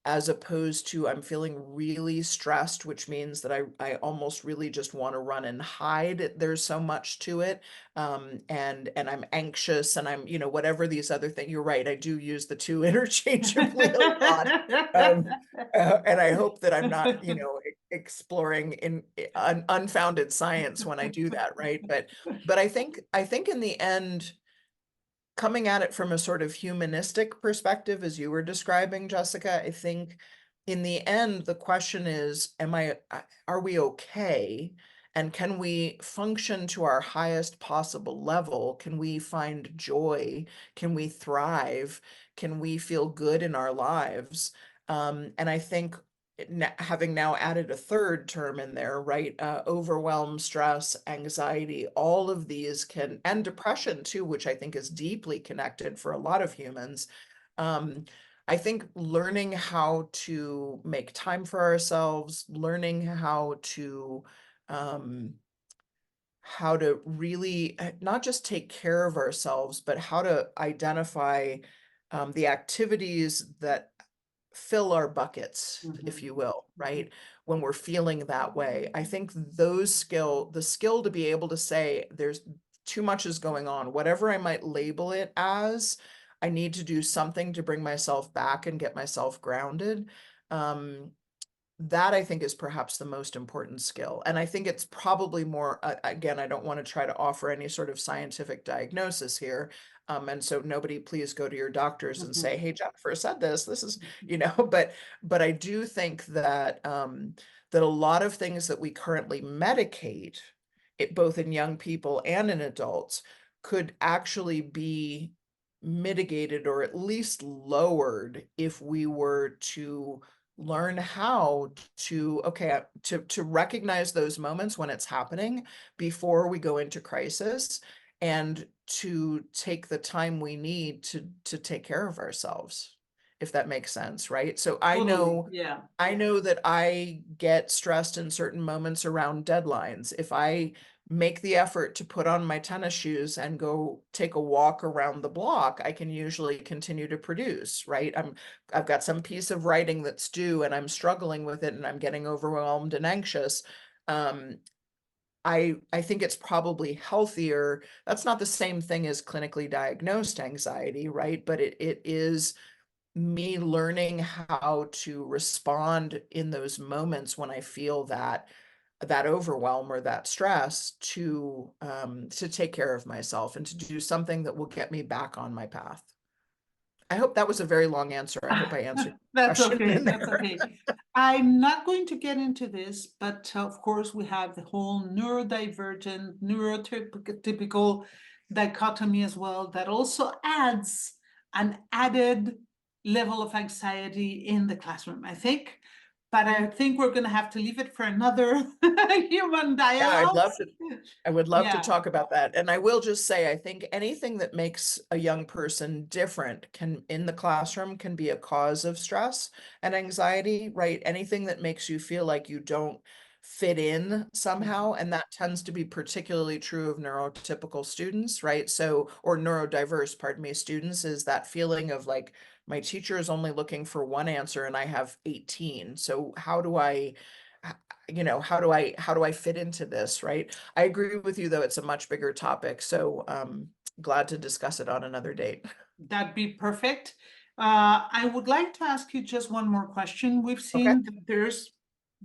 As opposed to I'm feeling really stressed, which means that I almost really just want to run and hide. There's so much to it. And I'm anxious and whatever these other things. You're right, I do use the two interchangeably a lot. Um, and I hope that I'm not, exploring in unfounded science when I do that, right? But I think in the end, coming at it from a sort of humanistic perspective, as you were describing, Jessica, I think in the end, the question is, are we okay? And can we function to our highest possible level? Can we find joy? Can we thrive? Can we feel good in our lives? And I think having now added a third term in there, right? Overwhelm, stress, anxiety, all of these and depression too, which I think is deeply connected for a lot of humans. Um, I think learning how to make time for ourselves, learning um, how to really not just take care of ourselves, but how to identify the activities that fill our buckets, if Mhm. you will, Mhm. right? When we're feeling that way. I think the skill to be able to say there's too much is going on, whatever I might label it as, I need to do something to bring myself back and get myself grounded. Um, that I think is perhaps the most important skill. And I think it's probably more, again, I don't want to try to offer any sort of scientific diagnosis here. And so nobody please go to your doctors and Mhm. say, hey, Jennifer said this is, but I do think that, that a lot of things that we currently medicate, both in young people and in adults, could actually be mitigated or at least lowered if we were to learn how to recognize those moments when it's happening before we go into crisis, and to take the time we need to take care of ourselves, if that makes sense, right? So Totally. Yeah. I know that I get stressed in certain moments around deadlines. If I make the effort to put on my tennis shoes and go take a walk around the block, I can usually continue to produce, right? I've got some piece of writing that's due and I'm struggling with it and I'm getting overwhelmed and anxious. Um, I think it's probably healthier. That's not the same thing as clinically diagnosed anxiety, right? But it is me learning how to respond in those moments when I feel that overwhelm or that stress to take care of myself and to do something that will get me back on my path. I hope that was a very long answer. I hope I answered your That's question okay. in That's there. okay. I'm not going to get into this, but of course, we have the whole neurodivergent, neurotypical dichotomy as well, that also adds an added level of anxiety in the classroom, I think. But I think we're going to have to leave it for another human Yeah, dialogue. I would love to Yeah, talk about that. And I will just say, I think anything that makes a young person different can, in the classroom, can be a cause of stress and anxiety, right? Anything that makes you feel like you don't fit in somehow. And that tends to be particularly true of neurotypical students, right? So, or neurodiverse, pardon me, students, is that feeling of like, my teacher is only looking for one answer and I have 18. So how do I, how do I fit into this, right? I agree with you, though, it's a much bigger topic. So glad to discuss it on another date. that'd be perfect. I would like to ask you just one more question. We've Okay. seen that there's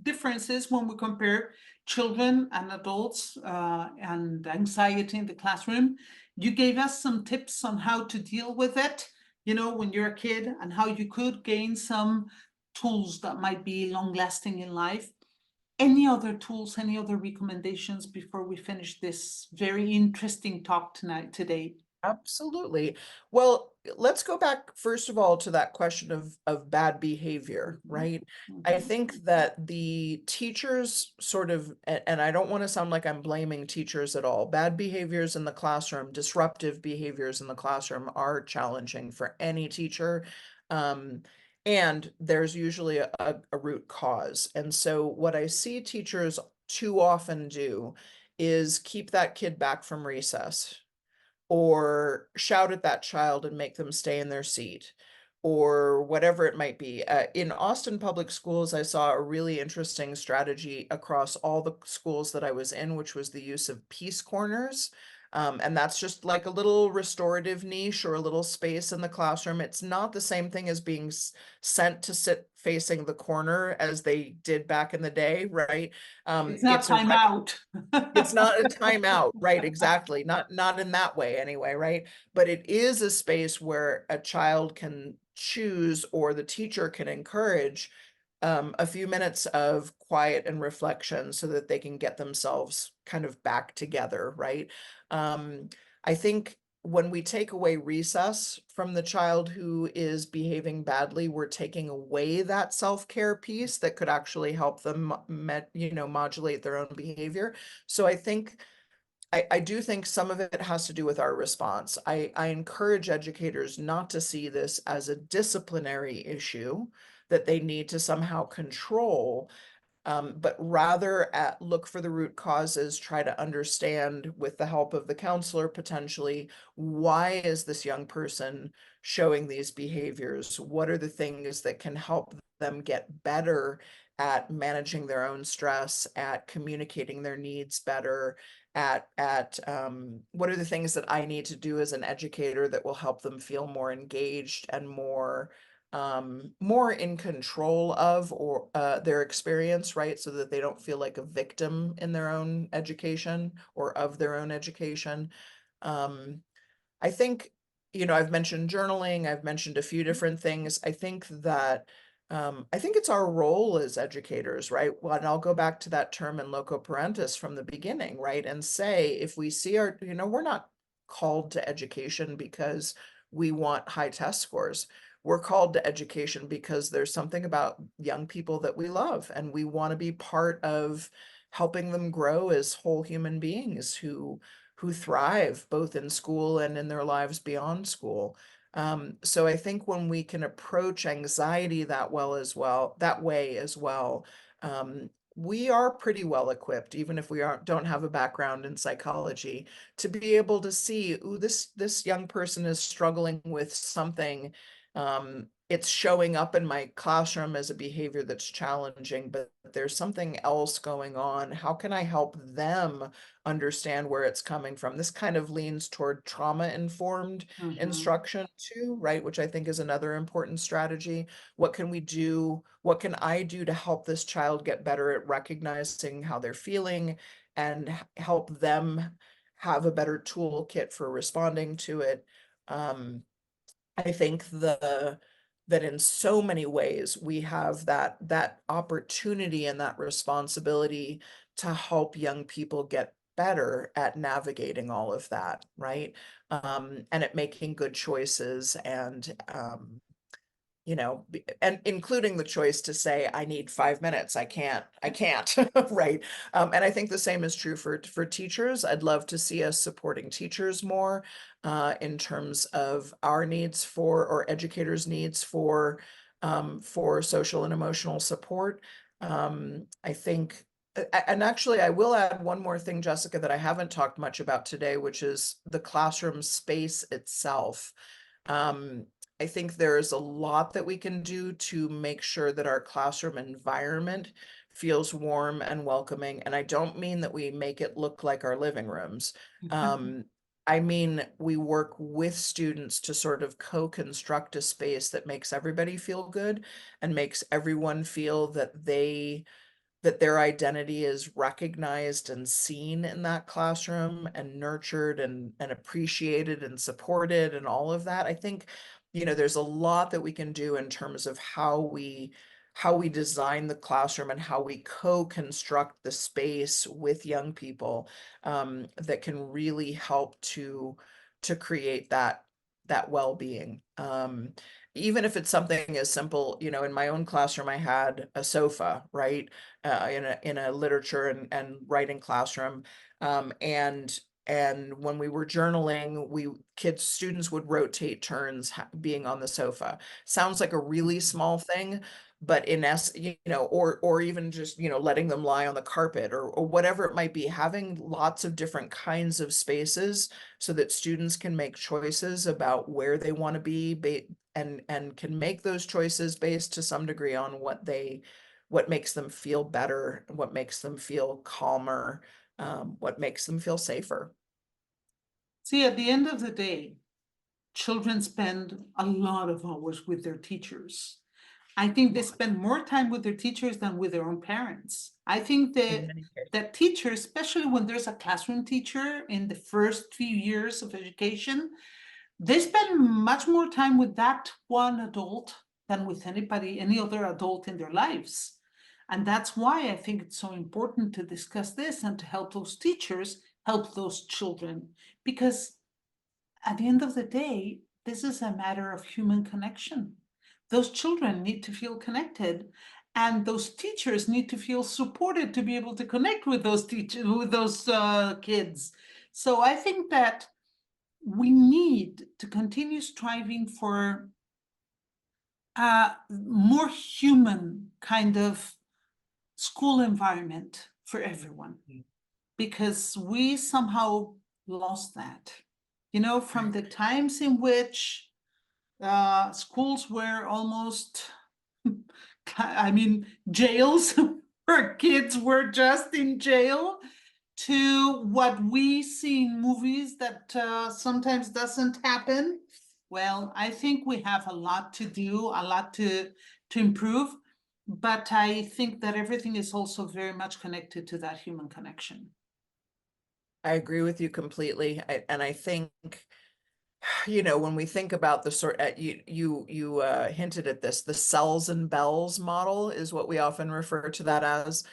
differences when we compare children and adults and anxiety in the classroom. You gave us some tips on how to deal with it, you know, when you're a kid, and how you could gain some tools that might be long lasting in life. Any other tools, any other recommendations before we finish this very interesting talk today? Absolutely. Well, let's go back first of all to that question of bad behavior, Mhm, right? I mhm, think that the teachers sort of, and I don't want to sound like I'm blaming teachers at all. Bad behaviors in the classroom, disruptive behaviors in the classroom are challenging for any teacher. Um, and there's usually a root cause. And so what I see teachers too often do is keep that kid back from recess or shout at that child and make them stay in their seat or whatever it might be. In Austin Public Schools, I saw a really interesting strategy across all the schools that I was in, which was the use of peace corners. And that's just like a little restorative niche or a little space in the classroom. It's not the same thing as being sent to sit facing the corner as they did back in the day, right? it's not It's a time out. it's not a timeout, right? Exactly. Not in that way anyway, right? But it is a space where a child can choose or the teacher can encourage a few minutes of quiet and reflection so that they can get themselves kind of back together, right? Um, I think when we take away recess from the child who is behaving badly, we're taking away that self-care piece that could actually help them, modulate their own behavior. So I do think some of it has to do with our response. I encourage educators not to see this as a disciplinary issue that they need to somehow control, but rather look for the root causes, try to understand with the help of the counselor potentially, why is this young person showing these behaviors? What are the things that can help them get better at managing their own stress, at communicating their needs better, at what are the things that I need to do as an educator that will help them feel more engaged and more in control of or their experience, right? So that they don't feel like a victim in their own education or of their own education. Um, I think, I've mentioned journaling, I've mentioned a few different things. I think it's our role as educators, right? Well, and I'll go back to that term in loco parentis from the beginning, right? And say, if we see we're not called to education because we want high test scores. We're called to education because there's something about young people that we love and we want to be part of helping them grow as whole human beings who thrive both in school and in their lives beyond school. So I think when we can approach anxiety that way as well, we are pretty well equipped, even if we don't have a background in psychology, to be able to see, ooh, this young person is struggling with something. It's showing up in my classroom as a behavior that's challenging, but there's something else going on. How can I help them understand where it's coming from? This kind of leans toward trauma-informed Mhm. instruction too, right? Which I think is another important strategy. What can we do? What can I do to help this child get better at recognizing how they're feeling and help them have a better toolkit for responding to it? Um, I think that in so many ways we have that opportunity and that responsibility to help young people get better at navigating all of that, right? And at making good choices and and including the choice to say, I need 5 minutes. I can't, right? And I think the same is true for teachers. I'd love to see us supporting teachers more in terms of our needs or educators' needs for social and emotional support. I think, and actually, I will add one more thing, Jessica, that I haven't talked much about today, which is the classroom space itself. Um, I think there's a lot that we can do to make sure that our classroom environment feels warm and welcoming. And I don't mean that we make it look like our living rooms. Um, I mean, we work with students to sort of co-construct a space that makes everybody feel good and makes everyone feel that their identity is recognized and seen in that classroom and nurtured and appreciated and supported and all of that. I think, there's a lot that we can do in terms of how we design the classroom and how we co-construct the space with young people that can really help to create that well-being. Even if it's something as simple, in my own classroom, I had a sofa, right? In a literature and writing classroom. And when we were journaling, students would rotate turns being on the sofa. Sounds like a really small thing, but or even just, letting them lie on the carpet or whatever it might be, having lots of different kinds of spaces so that students can make choices about where they want to be, and can make those choices based to some degree on what makes them feel better, what makes them feel calmer, what makes them feel safer. See, at the end of the day, children spend a lot of hours with their teachers. I think they spend more time with their teachers than with their own parents. I think In that many cases. that teachers, especially when there's a classroom teacher in the first few years of education, they spend much more time with that one adult than with any other adult in their lives. And that's why I think it's so important to discuss this and to help those teachers help those children. Because at the end of the day, this is a matter of human connection. Those children need to feel connected, and those teachers need to feel supported to be able to connect with those teachers, with those kids. So I think that we need to continue striving for a more human kind of school environment for everyone, because we somehow lost that. I From the agree. times in which schools were almost, I mean, jails where kids were just in jail, to what we see in movies that sometimes doesn't happen. Well, I think we have a lot to do, a lot to improve, but I think that everything is also very much connected to that human connection. I agree with you completely. And I think, when we think about the you hinted at this, the cells and bells model is what we often refer to that as.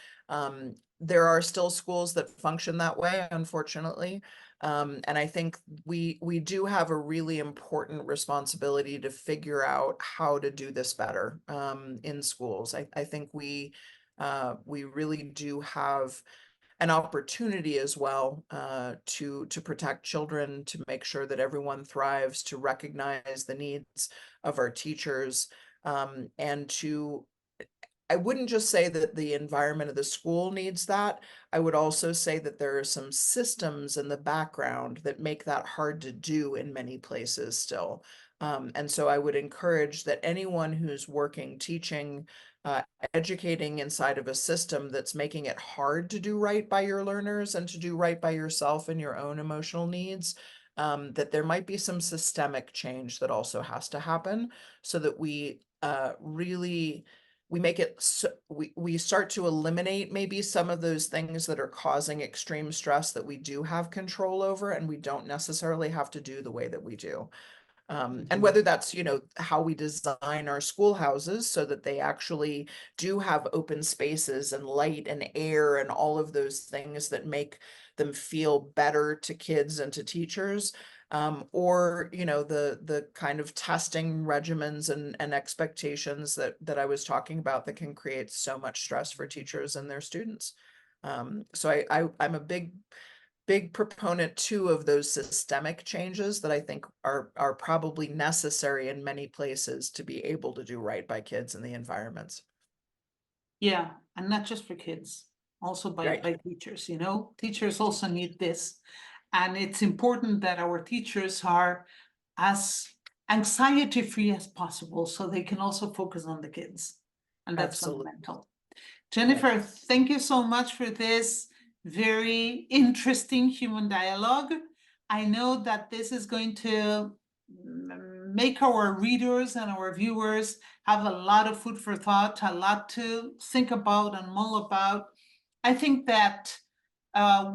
There are still schools that function that way, unfortunately. And I think we do have a really important responsibility to figure out how to do this better in schools. I think we really do have an opportunity as well to protect children, to make sure that everyone thrives, to recognize the needs of our teachers, and to I wouldn't just say that the environment of the school needs that. I would also say that there are some systems in the background that make that hard to do in many places still. And so I would encourage that anyone who's working, teaching, uh, educating inside of a system that's making it hard to do right by your learners and to do right by yourself and your own emotional needs, that there might be some systemic change that also has to happen so that we make it so we start to eliminate maybe some of those things that are causing extreme stress that we do have control over and we don't necessarily have to do the way that we do. And whether that's, how we design our schoolhouses so that they actually do have open spaces and light and air and all of those things that make them feel better to kids and to teachers. Or, the kind of testing regimens and expectations that I was talking about that can create so much stress for teachers and their students. So I'm a big proponent too of those systemic changes that I think are probably necessary in many places to be able to do right by kids and the environments. Yeah, and not just for kids, also by Right. teachers, teachers also need this. And it's important that our teachers are as anxiety-free as possible so they can also focus on the kids. And that's Absolutely. fundamental. Right. Jennifer, thank you so much for this very interesting human dialogue. I know that this is going to make our readers and our viewers have a lot of food for thought, a lot to think about and mull about. I think that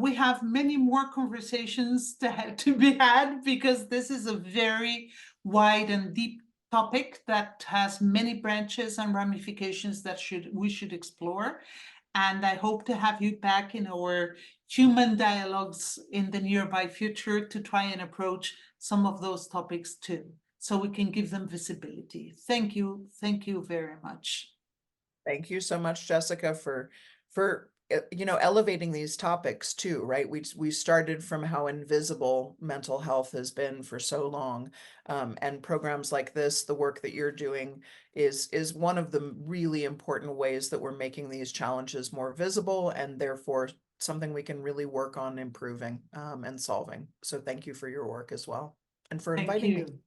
we have many more conversations to be had because this is a very wide and deep topic that has many branches and ramifications that we should explore. And I hope to have you back in our human dialogues in the nearby future to try and approach some of those topics too, so we can give them visibility. Thank you. Thank you very much. Thank you so much, Jessica, for elevating these topics too, right? We started from how invisible mental health has been for so long, and programs like this, the work that you're doing, is one of the really important ways that we're making these challenges more visible and therefore something we can really work on improving and solving. So thank you for your work as well and for Thank inviting me. you.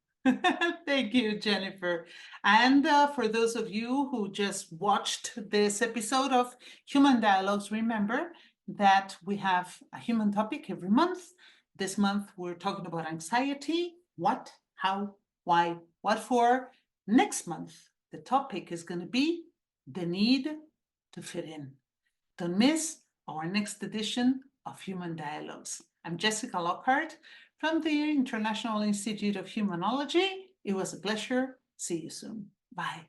Thank you, Jennifer. And for those of you who just watched this episode of Human Dialogues, remember that we have a human topic every month. This month, we're talking about anxiety. What, how, why, what for? Next month, the topic is going to be the need to fit in. Don't miss our next edition of Human Dialogues. I'm Jessica Lockhart from the International Institute of Humanology. It was a pleasure. See you soon. Bye.